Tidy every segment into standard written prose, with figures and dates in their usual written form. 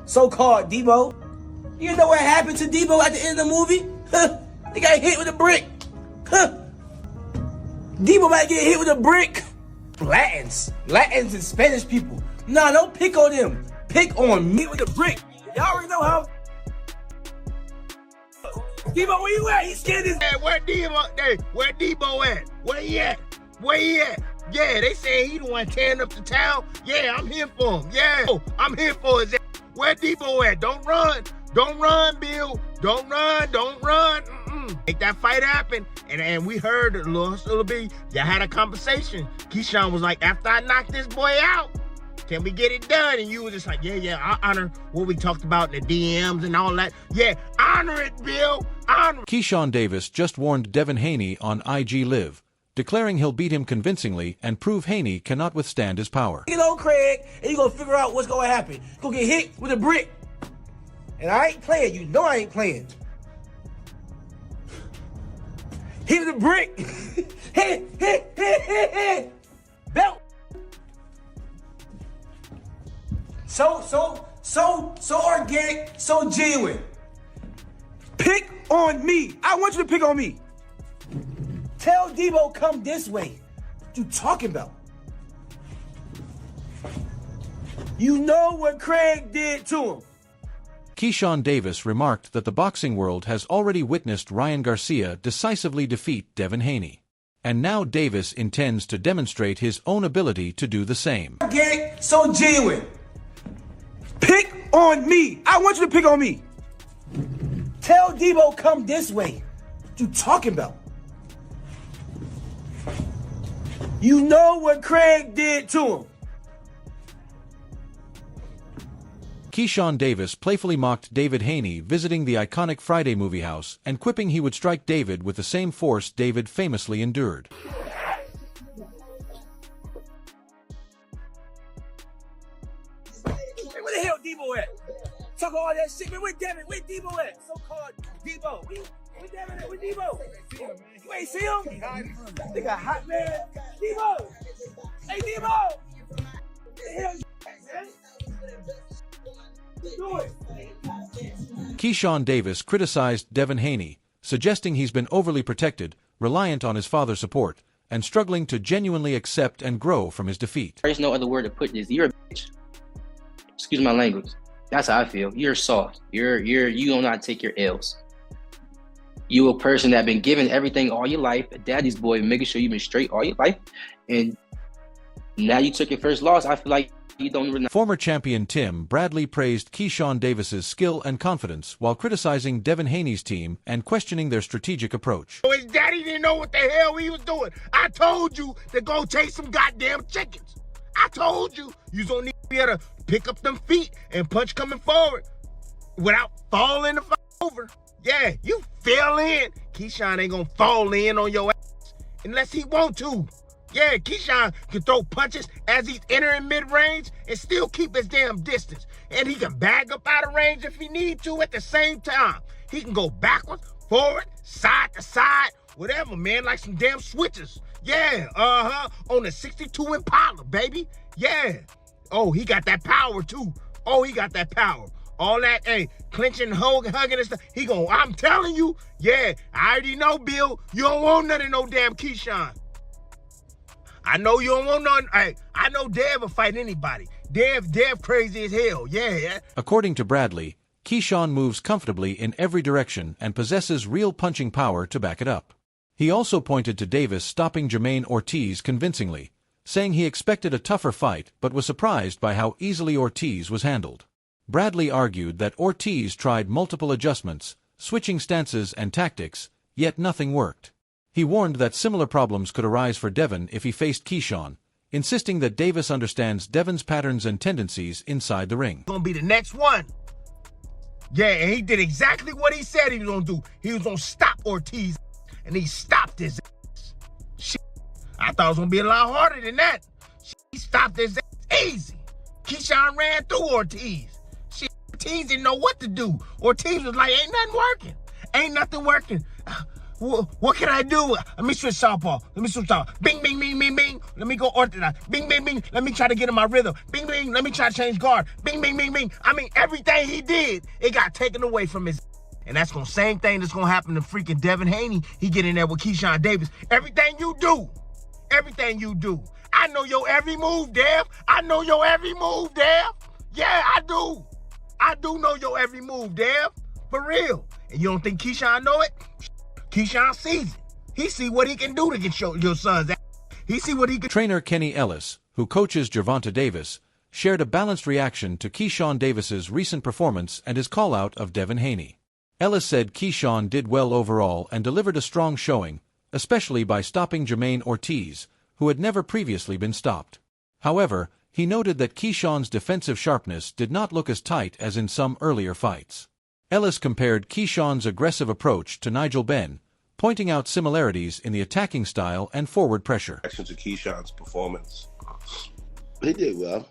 so-called Debo. You know what happened to Debo at the end of the movie? He got hit with a brick. Debo might get hit with a brick. Latins and Spanish people. Nah, don't pick on them. Pick on me with a brick. Y'all already know how. Debo, where you at? He scared his. Hey, where Debo at? Where he at? Where he at? Yeah, they say he the one tearing up the town. Yeah, I'm here for him. Yeah, I'm here for his ass. Where Debo at? Don't run. Don't run, Bill. Don't run. Don't run. Make that fight happen. And we heard a little bit. Y'all had a conversation. Keyshawn was like, after I knock this boy out, can we get it done? And you were just like, yeah, I honor what we talked about in the DMs and all that. Yeah, honor it, Bill. Honor it. Keyshawn Davis just warned Devin Haney on IG Live, declaring he'll beat him convincingly and prove Haney cannot withstand his power. Get on Craig, and you're going to figure out what's going to happen. You're going to get hit with a brick. And I ain't playing. You know I ain't playing. Hit with a brick. hit. Belt. So organic, so genuine. Pick on me. I want you to pick on me. Tell Debo come this way. What you talking about? You know what Craig did to him. Keyshawn Davis remarked that the boxing world has already witnessed Ryan Garcia decisively defeat Devin Haney. And now Davis intends to demonstrate his own ability to do the same. Organic, so genuine. Pick on me. I want you to pick on me. Tell Debo come this way. What you talking about? You know what Craig did to him. Keyshawn Davis playfully mocked David Haney visiting the iconic Friday movie house and quipping he would strike David with the same force David famously endured. Hey, where the hell Debo at? Talk all that shit, man. Where Devin? Where Debo at? So-called Debo. Where Devin at? Where Debo? You ain't see him? Nigga hot, man. Debo! Hey, Debo! What the hell you man? Do it. Keyshawn Davis criticized Devin Haney, suggesting he's been overly protected, reliant on his father's support, and struggling to genuinely accept and grow from his defeat. There's no other word to put this. You're a bitch. Excuse my language. That's how I feel. You're soft. You don't know how to take your L's. You a person that been given everything all your life, a daddy's boy, making sure you've been straight all your life, and now you took your first loss. I feel like you don't even. Former champion Tim Bradley praised Keyshawn Davis's skill and confidence while criticizing Devin Haney's team and questioning their strategic approach. His daddy didn't know what the hell he was doing. I told you to go chase some goddamn chickens. I told you was gonna need to be able to pick up them feet and punch coming forward without falling the fuck over. Yeah, you fell in. Keyshawn ain't gonna fall in on your ass unless he want to. Yeah, Keyshawn can throw punches as he's entering mid-range and still keep his damn distance. And he can bag up out of range if he need to at the same time. He can go backwards, forward, side to side, whatever, man, like some damn switches. Yeah, on the 62 Impala, baby. Yeah. Oh, he got that power, too. Oh, he got that power. All that, hey, clinching, hugging and stuff. I'm telling you, yeah, I already know, Bill, you don't want none of no damn Keyshawn. I know you don't want none. Hey, I know Dev will fight anybody. Dev crazy as hell, yeah. According to Bradley, Keyshawn moves comfortably in every direction and possesses real punching power to back it up. He also pointed to Davis stopping Jermaine Ortiz convincingly, saying he expected a tougher fight but was surprised by how easily Ortiz was handled. Bradley argued that Ortiz tried multiple adjustments, switching stances and tactics, yet nothing worked. He warned that similar problems could arise for Devin if he faced Keyshawn, insisting that Davis understands Devin's patterns and tendencies inside the ring. Gonna be the next one. Yeah, and he did exactly what he said he was gonna do. He was gonna stop Ortiz, and he stopped his ass. Shit. I thought it was gonna be a lot harder than that. He stopped his ass easy. Keyshawn ran through Ortiz. Ortiz didn't know what to do. Ortiz was like, ain't nothing working. Ain't nothing working. What can I do? Let me switch southpaw. Let me switch southpaw. Bing, bing, bing, bing, bing. Let me go orthodox. Bing, bing, bing. Let me try to get in my rhythm. Bing, bing. Let me try to change guard. Bing, bing, bing, bing. I mean, everything he did, it got taken away from his. And that's the same thing that's going to happen to freaking Devin Haney. He get in there with Keyshawn Davis. Everything you do. I know your every move, Dev. I know your every move, Dev. Yeah, I do. I do know your every move, Dev. For real. And you don't think Keyshawn know it? Keyshawn sees it. He see what he can do to get your son's ass. He see what he can. Trainer Kenny Ellis, who coaches Gervonta Davis, shared a balanced reaction to Keyshawn Davis's recent performance and his call-out of Devin Haney. Ellis said Keyshawn did well overall and delivered a strong showing, especially by stopping Jermaine Ortiz, who had never previously been stopped. However, he noted that Keyshawn's defensive sharpness did not look as tight as in some earlier fights. Ellis compared Keyshawn's aggressive approach to Nigel Benn, pointing out similarities in the attacking style and forward pressure. To Keyshawn's performance. He did well,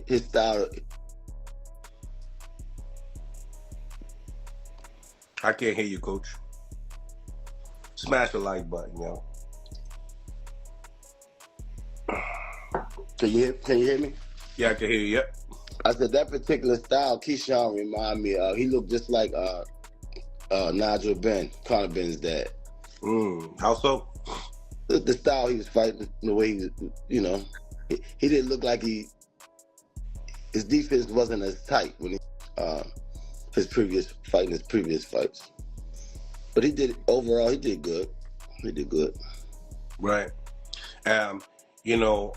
his style. I can't hear you, Coach. Smash the like button, yo. Can you hear me? Yeah, I can hear you. Yep. I said that particular style, Keyshawn remind me of. He looked just like Nigel Benn, Conor Benn's dad. How so? The style he was fighting, the way he was, he didn't look like his defense wasn't as tight when his previous fights. But he did good. He did good. Right.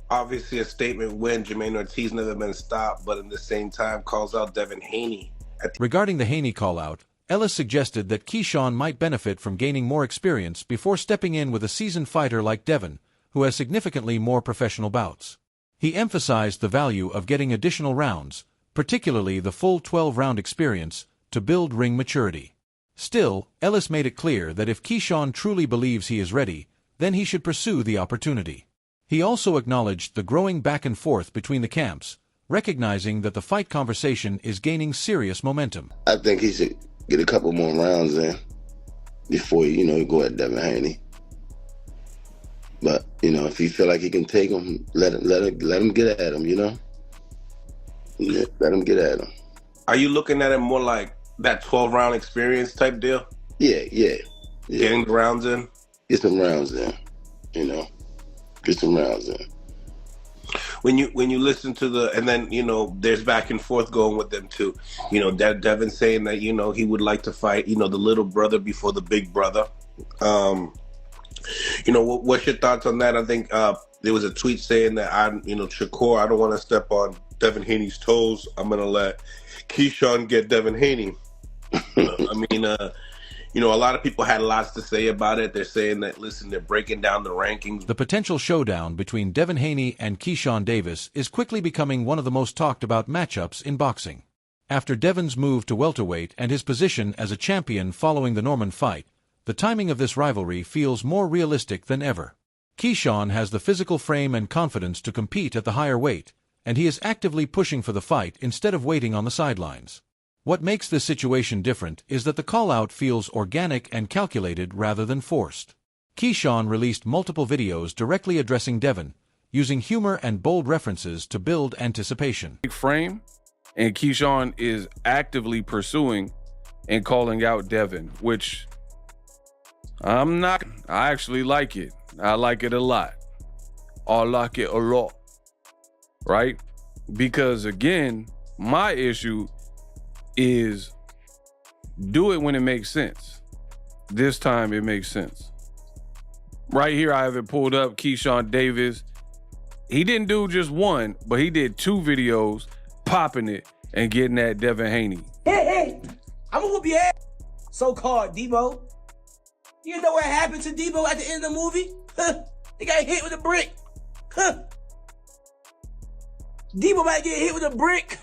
Obviously a statement when Jermaine Ortiz never been stopped, but at the same time calls out Devin Haney. Regarding the Haney call-out, Ellis suggested that Keyshawn might benefit from gaining more experience before stepping in with a seasoned fighter like Devin, who has significantly more professional bouts. He emphasized the value of getting additional rounds, particularly the full 12-round experience, to build ring maturity. Still, Ellis made it clear that if Keyshawn truly believes he is ready, then he should pursue the opportunity. He also acknowledged the growing back and forth between the camps, recognizing that the fight conversation is gaining serious momentum. I think he should get a couple more rounds in before, he go at Devin Haney. But, if he feel like he can take him, let him get at him, Let him get at him. Are you looking at it more like that 12-round experience type deal? Yeah. Getting the rounds in? Get some rounds in, Get some rounds in. When you listen to and then there's back and forth going with them too. Devin saying that he would like to fight the little brother before the big brother. What's your thoughts on that? I think there was a tweet saying that Shakur, I don't want to step on Devin Haney's toes. I'm gonna let Keyshawn get Devin Haney. A lot of people had lots to say about it. They're saying that, listen, they're breaking down the rankings. The potential showdown between Devin Haney and Keyshawn Davis is quickly becoming one of the most talked about matchups in boxing. After Devin's move to welterweight and his position as a champion following the Norman fight, the timing of this rivalry feels more realistic than ever. Keyshawn has the physical frame and confidence to compete at the higher weight, and he is actively pushing for the fight instead of waiting on the sidelines. What makes this situation different is that the call-out feels organic and calculated rather than forced. Keyshawn released multiple videos directly addressing Devin, using humor and bold references to build anticipation. Frame, and Keyshawn is actively pursuing and calling out Devin, which I actually like it. I like it a lot. I like it a lot, right? Because again, my issue is do it when it makes sense. This time it makes sense. Right here, I have it pulled up. Keyshawn Davis. He didn't do just one, but he did 2 videos popping it and getting at Devin Haney. Hey, I'm gonna whoop your ass, so-called Debo. You know what happened to Debo at the end of the movie? He got hit with a brick. Debo might get hit with a brick.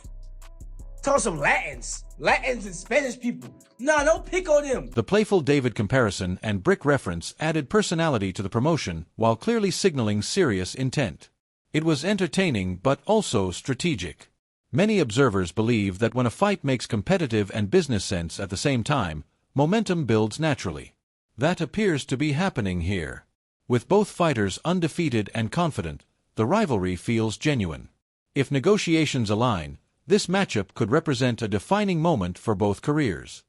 Talk some Latins and Spanish people. Nah, don't pick on them. The playful David comparison and brick reference added personality to the promotion while clearly signaling serious intent. It was entertaining but also strategic. Many observers believe that when a fight makes competitive and business sense at the same time, momentum builds naturally. That appears to be happening here. With both fighters undefeated and confident, the rivalry feels genuine. If negotiations align, this matchup could represent a defining moment for both careers.